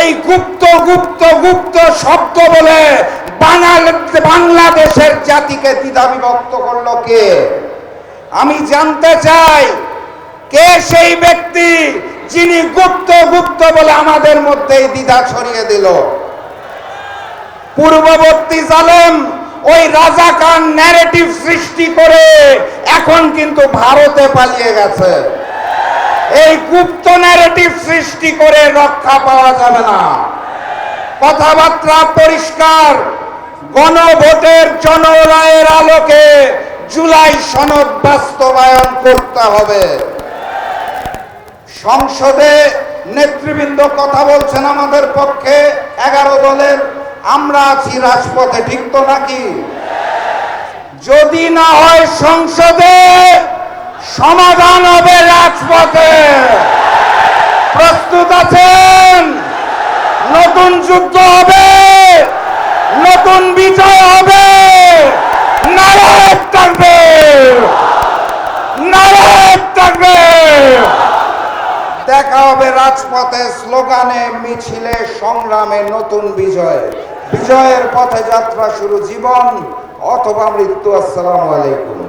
এই গুপ্ত গুপ্ত গুপ্ত শব্দ বলে বাংলাদেশের জাতিকে দ্বিধাবিভক্ত করলো কে? আমি জানতে চাই কে সেই ব্যক্তি যিনি গুপ্ত গুপ্ত বলে আমাদের মধ্যে দ্বিধা ছড়িয়ে দিল? পূর্ববর্তী জালেম ওই রাজাকার ন্যারেটিভ সৃষ্টি করে এখন কিন্তু ভারতে পালিয়ে গেছে। এই গুপ্ত ন্যারেটিভ সৃষ্টি করে রক্ষা পাওয়া যাবে না। কথাবার্তা পরিষ্কার, গণভোটের জনরায়ের আলোকে জুলাই সনদ বাস্তবায়ন করতে হবে। সংসদে নেতৃবৃন্দ কথা বলছেন আমাদের পক্ষে 11 দলের, আমরা আছি রাজপথে, ঠিক তো নাকি? যদি না হয় সংসদে, সমাধান হবে রাজপথে। প্রস্তুত আছেন? নতুন যুদ্ধ হবে, নতুন বিজয় হবে। নারায়ে তাকবীর, নারায়ে তাকবীর। দেখা হবে রাজপথে, স্লোগানে, মিছিলে, সংগ্রামে, নতুন বিজয়। বিজয়ের পথে যাত্রা শুরু, জীবন অথবা মৃত্যু। আসসালামু আলাইকুম।